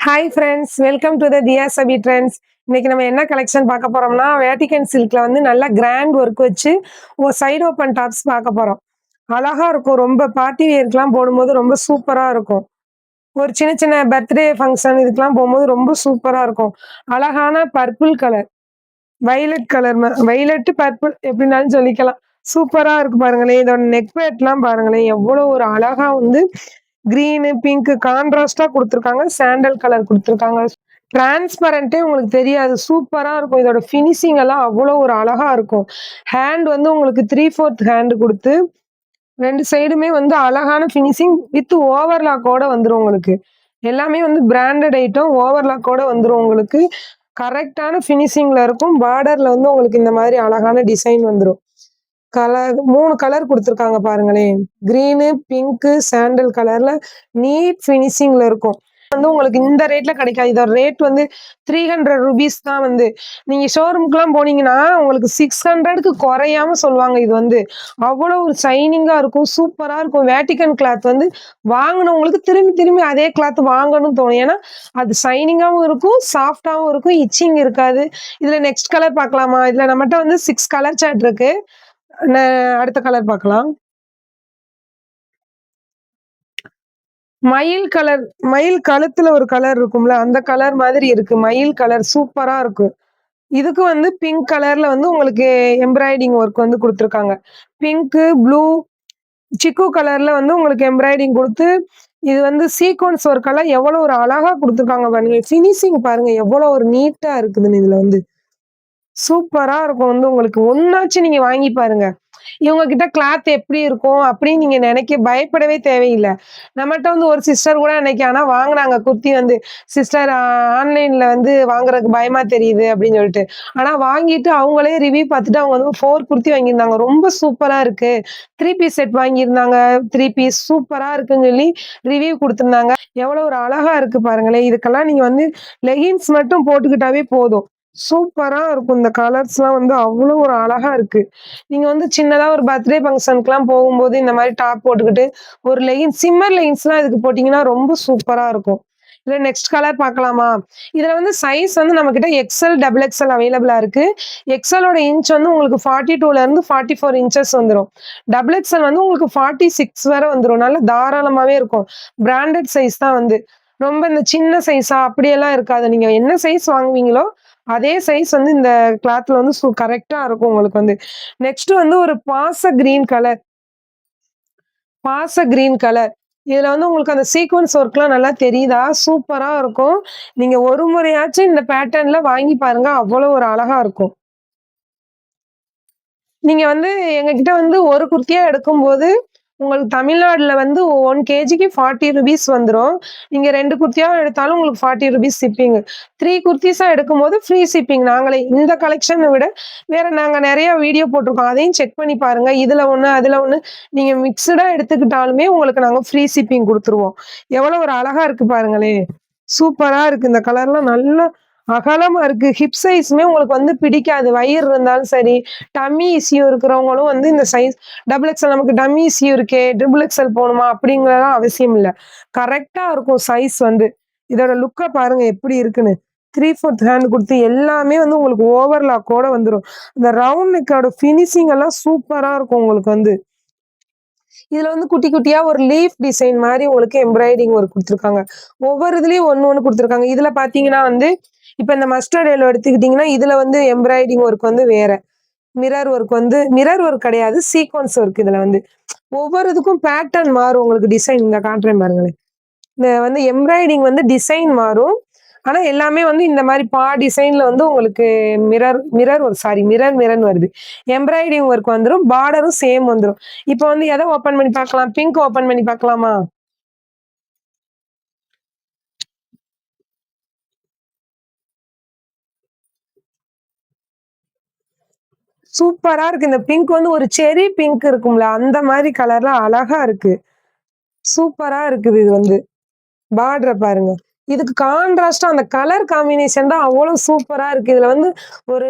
Hi friends, welcome to the Diya Sabi trends. இன்னைக்கு நம்ம என்ன கலெக்ஷன் பார்க்க போறோம்னா, வேட்டிகன் சில்க்ல வந்து நல்லா கிராண்ட் ஒர்க் வச்சு ஒரு சைடு ஓப்பன் டாப்ஸ் பார்க்க போறோம். அழகா இருக்கும். ரொம்ப பார்ட்டி வியர்க்குலாம் போடும்போது ரொம்ப சூப்பரா இருக்கும். ஒரு சின்ன சின்ன பர்த்டே ஃபங்ஷன் இதுக்கெல்லாம் போகும்போது ரொம்ப சூப்பரா இருக்கும். அழகான purple colour, violet colour violet, purple எப்படினாலும் சொல்லிக்கலாம். சூப்பரா இருக்கு பாருங்களேன். இதோட நெக் பேட்லாம் பாருங்களேன். எவ்வளோ ஒரு அழகா வந்து கிரீனு, பிங்க் கான்ட்ராஸ்ட்டா குடுத்துருக்காங்க. சாண்டல் கலர் குடுத்துருக்காங்க. டிரான்ஸ்பரண்டே உங்களுக்கு தெரியாது. சூப்பரா இருக்கும். இதோட ஃபினிஷிங் எல்லாம் அவ்வளோ ஒரு அழகா இருக்கும். ஹேண்ட் வந்து உங்களுக்கு 3/4 ஹேண்ட் குடுத்து, 2 சைடுமே வந்து அழகான ஃபினிஷிங் வித் ஓவர்லாக்கோட வந்துரும் உங்களுக்கு. எல்லாமே வந்து பிராண்டட் ஐட்டம். ஓவர்லாக்கோட வந்துரும் உங்களுக்கு. கரெக்ட்டான ஃபினிஷிங்ல இருக்கும். பார்டர்ல வந்து உங்களுக்கு இந்த மாதிரி அழகான டிசைன் வந்துரும். கலர் 3 கலர் குடுத்துருக்காங்க பாருங்களேன். கிரீனு, பிங்க்கு, சாண்டல் கலர்ல நீட் ஃபினிஷிங்ல இருக்கும். வந்து உங்களுக்கு இந்த ரேட்ல கிடைக்காது. இதோட ரேட் வந்து ₹300 தான் வந்து. நீங்க ஷோரூம்க்குலாம் போனீங்கன்னா, உங்களுக்கு 600க்கு குறையாம சொல்லுவாங்க இது வந்து. அவ்வளோ ஒரு ஷைனிங்கா இருக்கும். சூப்பரா இருக்கும். வேட்டிகன் கிளாத் வந்து வாங்குனவங்களுக்கு திரும்பி திரும்பி அதே கிளாத் வாங்கணும்னு தோணும். ஏன்னா, அது ஷைனிங்காவும் இருக்கும், சாஃப்ட்டாவும் இருக்கும், இச்சிங் இருக்காது. இதுல நெக்ஸ்ட் கலர் பார்க்கலாமா? இதுல நம்மட்ட வந்து 6 கலர் சார்ட் இருக்கு. ந அடுத்த கலர் பார்க்கலாம். மயில் கலர், மயில் கழுத்துல ஒரு கலர் இருக்கும்ல, அந்த கலர் மாதிரி இருக்கு. மயில் கலர் சூப்பரா இருக்கு. இதுக்கு வந்து பிங்க் கலர்ல வந்து உங்களுக்கு எம்ப்ராய்டிங் ஒர்க் வந்து குடுத்துருக்காங்க. பிங்க்கு, ப்ளூ, சிக்கு கலர்ல வந்து உங்களுக்கு எம்ப்ராய்டிங் குடுத்து, இது வந்து சீக்வென்ஸ் ஒர்க்கெல்லாம் எவ்வளோ ஒரு அழகா குடுத்துருக்காங்க பாருங்க. ஃபினிஷிங் பாருங்க எவ்வளோ ஒரு நீட்டா இருக்குதுன்னு இதுல வந்து. சூப்பரா இருக்கும் வந்து உங்களுக்கு. ஒண்ணாச்சும் நீங்க வாங்கி பாருங்க. இவங்க கிட்ட கிளாத் எப்படி இருக்கும் அப்படின்னு நீங்க பயப்படவே தேவையில்ல. நம்மட்ட வந்து ஒரு சிஸ்டர் கூட அன்னைக்கு ஆனா வாங்குனாங்க குர்த்தி வந்து. சிஸ்டர் ஆன்லைன்ல வந்து வாங்குறதுக்கு பயமா தெரியுது அப்படின்னு சொல்லிட்டு. ஆனா வாங்கிட்டு அவங்களே ரிவ்யூ பார்த்துட்டு அவங்க வந்து 4 குர்த்தி வாங்கியிருந்தாங்க. ரொம்ப சூப்பரா இருக்கு. 3 பீஸ் செட் வாங்கியிருந்தாங்க. 3 பீஸ் சூப்பரா இருக்குன்னு சொல்லி ரிவ்யூ குடுத்துருந்தாங்க. எவ்வளோ ஒரு அழகா இருக்கு பாருங்களேன். இதுக்கெல்லாம் நீங்க வந்து லெகின்ஸ் மட்டும் போட்டுக்கிட்டாவே போதும். சூப்பரா இருக்கும். இந்த கலர்ஸ்லாம் வந்து அவ்ளோ ஒரு அழகா இருக்கு. நீங்க வந்து சின்னதா ஒரு பர்த்டே ஃபங்ஷனுக்குலாம் போகும்போது இந்த மாரி டாப் போட்டுக்கிட்டு, ஒரு சிம்மர் லெகின்ஸ்லாம் இதுக்கு போட்டீங்கன்னா ரொம்ப சூப்பரா இருக்கும். இதுல நெக்ஸ்ட் கலர் பார்க்கலாமா? இதுல வந்து சைஸ் வந்து நம்மகிட்ட எக்ஸ்எல், டபுள் எக்ஸ்எல் அவைலபிளா இருக்கு. எக்ஸ்எல்லோட இன்ச் வந்து உங்களுக்கு 42ல இருந்து 44 இன்ச்சஸ் வந்துரும். டபுள் எக்ஸ்எல் வந்து உங்களுக்கு 46 வரை வந்துரும். நல்ல தாராளமாவே இருக்கும். பிராண்டட் சைஸ் தான் வந்து. ரொம்ப இந்த சின்ன சைஸா அப்படியெல்லாம் இருக்காது. நீங்க என்ன சைஸ் வாங்குவீங்களோ, அதே சைஸ் வந்து இந்த கிளாத்ல வந்து கரெக்ட்டா இருக்கும் உங்களுக்கு வந்து. நெக்ஸ்ட் வந்து ஒரு பாச கிரீன் கலர். இதுல வந்து உங்களுக்கு அந்த சீக்வென்ஸ் ஒர்க்லாம் நல்லா தெரியுதா? சூப்பரா இருக்கும். நீங்க ஒரு முறையாச்சும் இந்த பேட்டர்ன்ல வாங்கி பாருங்க. அவ்வளோ ஒரு அழகா இருக்கும். நீங்க வந்து எங்ககிட்ட வந்து ஒரு குர்த்தியா எடுக்கும்போது, உங்களுக்கு தமிழ்நாடுல வந்து 1 கேஜிக்கு ₹40 வந்துரும். நீங்க 2 குர்த்தியா எடுத்தாலும் உங்களுக்கு ₹40 ஷிப்பிங். 3 குர்தீஸா எடுக்கும்போது ஃப்ரீ ஷிப்பிங் நாங்களே. இந்த கலெக்ஷன விட வேற நாங்க நெறைய வீடியோ போட்டுருக்கோம். அதையும் செக் பண்ணி பாருங்க. இதுல ஒண்ணு, அதுல ஒண்ணு நீங்க மிக்ஸ்டா எடுத்துக்கிட்டாலுமே உங்களுக்கு நாங்க ஃப்ரீ ஷிப்பிங் குடுத்துருவோம். எவ்வளோ ஒரு அழகா இருக்கு பாருங்களேன். சூப்பரா இருக்கு. இந்த கலர்லாம் நல்லா அகலமா இருக்கு. ஹிப் சைஸுமே உங்களுக்கு வந்து பிடிக்காது. வயிறு இருந்தாலும் சரி, டம்மி இஷ்யூ இருக்கிறவங்களும் வந்து இந்த சைஸ் டபுள் எக்ஸ்எல் நமக்கு டம்மி இஷ்யூ இருக்கே, ட்ரிபிள் எக்ஸ்எல் போணுமா அப்படிங்கிறதெல்லாம் அவசியம் இல்ல. கரெக்ட்டா இருக்கும் சைஸ் வந்து. இதோட லுக்க பாருங்க எப்படி இருக்குன்னு. 3/4 ஹேண்ட் குடுத்து எல்லாமே வந்து உங்களுக்கு ஓவர்லாக்கோட வந்துரும். இந்த ரவுண்ட் நெக்கோட ஃபினிஷிங் எல்லாம் சூப்பரா இருக்கும் உங்களுக்கு வந்து. இதுல வந்து குட்டி குட்டியா ஒரு லீஃப் டிசைன் மாரி உங்களுக்கு எம்ப்ராய்டிங் ஒர்க் குடுத்துருக்காங்க. ஒவ்வொரு இதுலயும் ஒண்ணு ஒண்ணு குடுத்துருக்காங்க. இதுல பார்த்தீங்கன்னா வந்து, இப்ப இந்த மஸ்டர்ட் எல்லோ எடுத்துக்கிட்டீங்கன்னா, இதுல வந்து எம்ப்ராய்டிங் ஒர்க் வந்து வேற. மிரர் ஒர்க் கிடையாது. சீக்வென்ஸ் ஒர்க் இதுல வந்து. ஒவ்வொரு இதுக்கும் பேட்டர்ன் மாறும் உங்களுக்கு டிசைன். இந்த காட்டுறேன் பாருங்களேன். இந்த வந்து எம்ப்ராய்டிங் வந்து டிசைன் மாறும். ஆனா எல்லாமே வந்து இந்த மாரி டிசைன்ல வந்து உங்களுக்கு மிரர்ன்னு வருது. எம்ப்ராய்டிங் ஒர்க் வந்துரும். பார்டரும் சேம் வந்துரும். இப்ப வந்து எத ஓப்பன் பண்ணி பார்க்கலாம்? பிங்க் ஓப்பன் பண்ணி பார்க்கலாமா? சூப்பரா இருக்கு. இந்த பிங்க் வந்து ஒரு செர்ரி பிங்க் இருக்கும்ல, அந்த மாரி கலர்ல அழகா இருக்கு. சூப்பரா இருக்குது இது வந்து. பார்டர பாருங்க. இதுக்கு கான்ட்ராஸ்ட்டா அந்த கலர் காம்பினேஷன் தான் அவ்வளோ சூப்பரா இருக்கு. இதுல வந்து ஒரு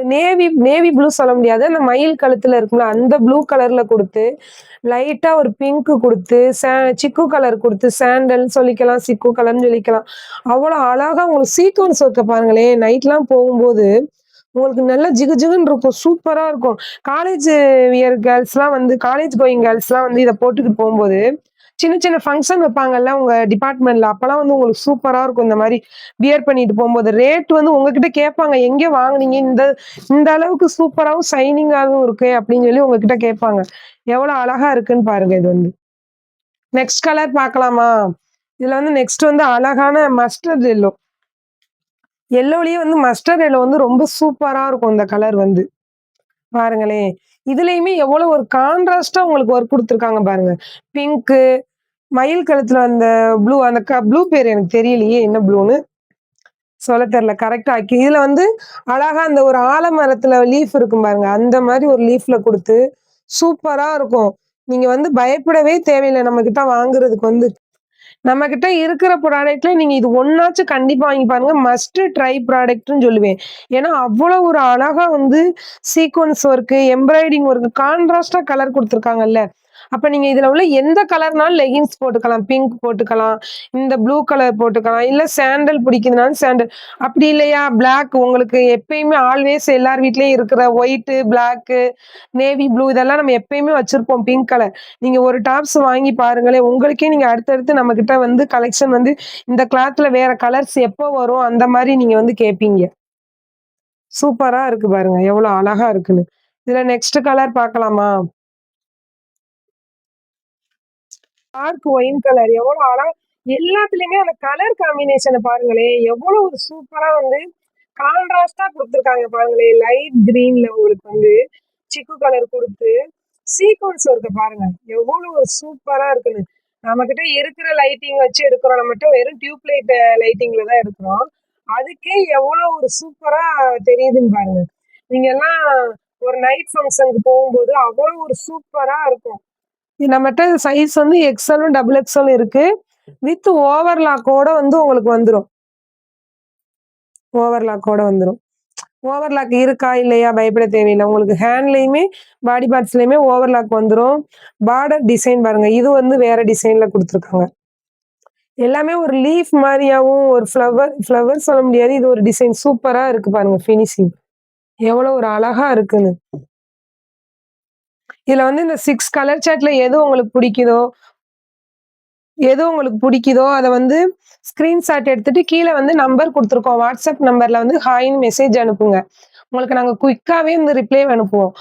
நேவி ப்ளூ சொல்ல முடியாது. அந்த மயில் கழுத்துல இருக்கும்ல, அந்த ப்ளூ கலர்ல குடுத்து, லைட்டா ஒரு பிங்க் குடுத்து, சிக்கு கலர் குடுத்து, சாண்டல் சொல்லிக்கலாம், சிக்கு கலர்ன்னு சொல்லிக்கலாம். அவ்வளோ அழகா உங்களுக்கு சீக்வென்ஸ் ஒர்க்க பாருங்களேன், நைட்லாம் போகும்போது, உங்களுக்கு நல்லா ஜிகு ஜிகுன்னு இருக்கும். சூப்பரா இருக்கும். காலேஜ் வியர் கேர்ள்ஸ்லாம் வந்து காலேஜ் கோயிங் கேர்ள்ஸ்லாம் வந்து இத போட்டுட்டு போம்போது, சின்ன சின்ன ஃபங்ஷன் வைப்பாங்கல்ல உங்க டிபார்ட்மெண்ட்ல. அப்பலாம் வந்து உங்களுக்கு சூப்பரா இருக்கும். இந்த மாரி வியர் பண்ணிட்டு போம்போது. ரேட் வந்து உங்ககிட்ட கேட்பாங்க. எங்கே வாங்குனீங்க? இந்த இந்த அளவுக்கு சூப்பராவும், ஷைனிங்காவும் இருக்கே! அப்படின்னு சொல்லி உங்ககிட்ட கேட்பாங்க. எவ்வளோ அழகா இருக்குன்னு பாருங்க இது வந்து. நெக்ஸ்ட் கலர் பார்க்கலாமா? இதுல வந்து நெக்ஸ்ட் வந்து அழகான மஸ்டர்ட் எல்லோ. எல்லோலயே வந்து மஸ்டர்ட் எல்லோ வந்து ரொம்ப சூப்பரா இருக்கும் இந்த கலர் வந்து. பாருங்களேன். இதுலயுமே எவ்வளோ ஒரு கான்ட்ராஸ்ட்டா உங்களுக்கு ஒர்க் குடுத்துருக்காங்க பாருங்க. பிங்க்கு, மயில் கழுத்துல அந்த ப்ளூ அந்த ப்ளூ பேரு எனக்கு தெரியலையே! என்ன ப்ளூன்னு? சொல்ல தெரியல. கரெக்ட்டா இதுல வந்து அழகா அந்த ஒரு ஆலமரத்துல லீஃப் இருக்கும் பாருங்க. அந்த மாரி ஒரு லீஃப்ல குடுத்து, சூப்பரா இருக்கும். நீங்க வந்து பயப்படவே தேவையில்ல நம்மகிட்ட வாங்குறதுக்கு வந்து. நம்மகிட்ட இருக்கிற ப்ராடக்ட்ல நீங்க இது ஒண்ணாச்சும் கண்டிப்பா வாங்கி பாருங்க. மஸ்ட் ட்ரை ப்ராடக்ட்ன்னு சொல்லுவேன். ஏன்னா, அவ்வளோ ஒரு அழகா வந்து சீக்வென்ஸ் ஒர்க்கு, எம்ப்ராய்டிங் ஒர்க் கான்ட்ராஸ்ட்டா கலர் குடுத்துருக்காங்கல்ல. அப்ப நீங்க இதுல உள்ள எந்த கலர்னாலும் லெகின்ஸ் போட்டுக்கலாம். பிங்க் போட்டுக்கலாம். இந்த ப்ளூ கலர் போட்டுக்கலாம். இல்ல சாண்டல் பிடிக்குதுனாலும் சாண்டல். அப்படி இல்லையா பிளாக் உங்களுக்கு எப்பயுமே ஆல்வேஸ் எல்லார் வீட்லயும் இருக்கிற ஒயிட்டு, பிளாக்கு, நேவி ப்ளூ இதெல்லாம் நம்ம எப்பயுமே வச்சிருப்போம் பிங்க் கலர். நீங்க ஒரு டாப்ஸ் வாங்கி பாருங்களேன். உங்களுக்கே நீங்க அடுத்தடுத்து நம்மகிட்ட வந்து கலெக்ஷன் வந்து இந்த கிளாத்ல வேற கலர்ஸ் எப்போ வரும்? அந்த மாரி நீங்க வந்து கேட்பீங்க. சூப்பரா இருக்கு பாருங்க. எவ்வளோ அழகா இருக்குன்னு. இதுல நெக்ஸ்ட் கலர் பார்க்கலாமா? டார்க் ஒயின் கலர் எவ்வளோ எல்லாத்துலயுமே அந்த கலர் காம்பினேஷன பாருங்களேன். எவ்வளோ ஒரு சூப்பரா வந்து கான்ட்ராஸ்ட்டா குடுத்துருக்காங்க பாருங்களேன். லைட் கிரீன்ல உங்களுக்கு வந்து சிக்கு கலர் குடுத்து, சீக்வென்ஸ் ஒர்க்க பாருங்க. எவ்வளோ ஒரு சூப்பரா இருக்குன்னு. நம்மகிட்ட இருக்கிற லைட்டிங் வச்சு எடுக்குறோம். நம்மட்ட வெறும் டியூப் லைட் லைட்டிங்ல தான் எடுக்குறோம். அதுக்கே எவ்வளோ ஒரு சூப்பரா தெரியுதுன்னு பாருங்க. நீங்கலாம் ஒரு நைட் ஃபங்ஷனுக்கு போகும்போது அவ்வளோ ஒரு சூப்பரா இருக்கும். நம்மட்ட சைஸ் வந்து எக்ஸ்எலும், டபுள் எக்ஸ்எலும் இருக்கு. வித் ஓவர்லாக்கோட வந்து உங்களுக்கு வந்துரும். ஓவர்லாக்கோட வந்துரும். ஓவர்லாக் இருக்கா? இல்லையா? பயப்பட தேவையில்ல. உங்களுக்கு ஹேண்ட்லயுமே, பாடி பார்ட்ஸ்லயுமே ஓவர்லாக் வந்துரும். பார்டர் டிசைன் பாருங்க. இது வந்து வேற டிசைன்ல குடுத்துருக்காங்க. எல்லாமே ஒரு லீஃப் மாரியாவும், ஒரு ஃப்ளவர் சொல்ல முடியாது. இது ஒரு டிசைன் சூப்பரா இருக்கு பாருங்க ஃபினிஷிங். எவ்வளோ ஒரு அழகா இருக்குன்னு. இதுல வந்து இந்த 6 கலர் சார்ட்ல எது உங்களுக்கு பிடிக்குதோ, அத வந்து ஸ்கிரீன்ஷாட் எடுத்துட்டு கீழ வந்து நம்பர் குடுத்துருக்கோம். வாட்ஸ்அப் நம்பர்ல வந்து ஹாய்ன்னு மெசேஜ் அனுப்புங்க. உங்களுக்கு நாங்க குயிக்காவே வந்து ரிப்ளை அனுப்புவோம்.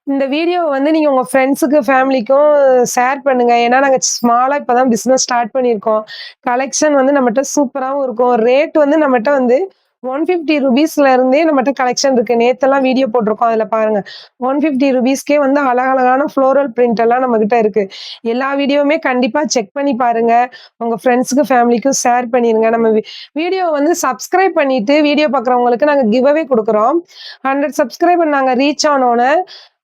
இந்த வீடியோவ வந்து நீங்க உங்க ஃப்ரெண்ட்ஸுக்கு, ஃபேமிலிக்கும் ஷேர் பண்ணுங்க. ஏன்னா, நாங்க ஸ்மாலா இப்ப தான் பிசினஸ் ஸ்டார்ட் பண்ணியிருக்கோம். கலெக்ஷன் வந்து நம்மட்ட சூப்பராவும் இருக்கும். ரேட் வந்து நம்மட்ட வந்து ₹150 இருந்தே நம்மட்ட கலெக்ஷன் இருக்கு. நேத்தெல்லாம் வீடியோ போட்டிருக்கோம். அதுல பாருங்க. ₹150க்கே வந்து அழகழகான ஃப்ளோரல் பிரிண்ட் எல்லாம் நம்மகிட்ட இருக்கு. எல்லா வீடியோவுமே கண்டிப்பா செக் பண்ணி பாருங்க. உங்க ஃப்ரெண்ட்ஸ்க்கு, ஃபேமிலிக்கும் ஷேர் பண்ணிருங்க. நம்ம வீடியோ வந்து சப்ஸ்கிரைப் பண்ணிட்டு வீடியோ பார்க்குறவங்களுக்கு நாங்க கிவ் அவே குடுக்குறோம். 100 சப்ஸ்கிரைபர் நாங்க ரீச் ஆனோனே,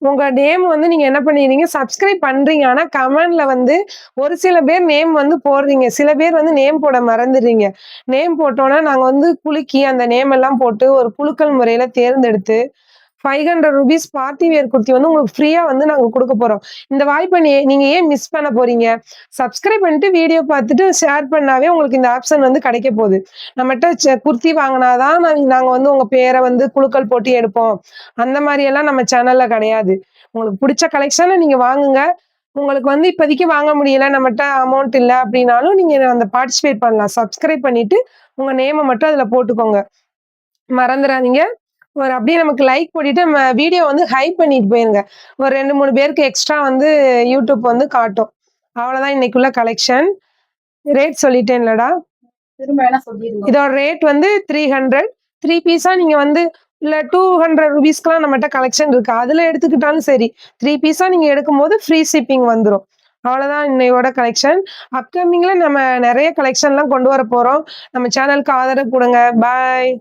உங்க நேம் வந்து நீங்க என்ன பண்ணிறீங்க, சப்ஸ்கிரைப் பண்றீங்க. ஆனா கமெண்ட்ல வந்து ஒரு சில பேர் நேம் வந்து போடுறீங்க. சில பேர் வந்து நேம் போட மறந்துடுறீங்க. நேம் போட்டோனே நாங்க வந்து குலுக்கி அந்த நேம் எல்லாம் போட்டு ஒரு குலுக்கல் முறையில தேர்ந்தெடுத்து ₹500 பார்ட்டி வியர் குர்த்தி வந்து உங்களுக்கு ஃப்ரீயா வந்து நாங்க குடுக்க போறோம். இந்த வாய்ப்ப நீங்க ஏன் மிஸ் பண்ண போறீங்க? சப்ஸ்கிரைப் பண்ணிட்டு வீடியோ பார்த்துட்டு ஷேர் பண்ணாவே உங்களுக்கு இந்த ஆப்ஷன் வந்து கிடைக்க போகுது. நம்மட்ட குர்த்தி வாங்குனா தான் நாங்க வந்து உங்க பேர வந்து குலுக்கல் போட்டு எடுப்போம். அந்த மாரியெல்லாம் நம்ம சேனல்ல கிடையாது. உங்களுக்கு புடிச்ச கலெக்ஷன நீங்க வாங்குங்க. உங்களுக்கு வந்து இப்போதைக்கு வாங்க முடியல, நம்மட்ட அமௌண்ட் இல்ல அப்டின்னாலும் நீங்க அந்த பார்ட்டிசிபேட் பண்ணலாம். சப்ஸ்கிரைப் பண்ணிட்டு உங்க நேம மட்டும் அதுல போட்டுக்கோங்க. மறந்துறாதீங்க. ஒரு அப்படியே நமக்கு லைக் போட்டுட்டு நம்ம வீடியோ வந்து ஹைப் பண்ணிட்டு போயிருங்க. ஒரு 2, 3 பேருக்கு எக்ஸ்ட்ரா வந்து யூடியூப் வந்து காட்டும். அவ்வளோதான் இன்னைக்குள்ள கலெக்ஷன். ரேட் சொல்லிட்டேன்லடா. திரும்ப வேணா சொல்லிருங்க. இதோட ரேட் வந்து 300. 3 பீஸா நீங்க வந்து இல்ல ₹200க்குலாம் நம்மட்ட கலெக்ஷன் இருக்கு. அதுல எடுத்துக்கிட்டாலும் சரி. 3 பீஸா நீங்க எடுக்கும்போது ஃப்ரீ ஷிப்பிங் வந்துரும். அவ்வளோதான் இன்னையோட கலெக்ஷன். அப்கமிங்ல நம்ம நெறைய கலெக்ஷன்லாம் கொண்டு வரப்போறோம். நம்ம சேனலுக்கு ஆதரவு குடுங்க. பாய்.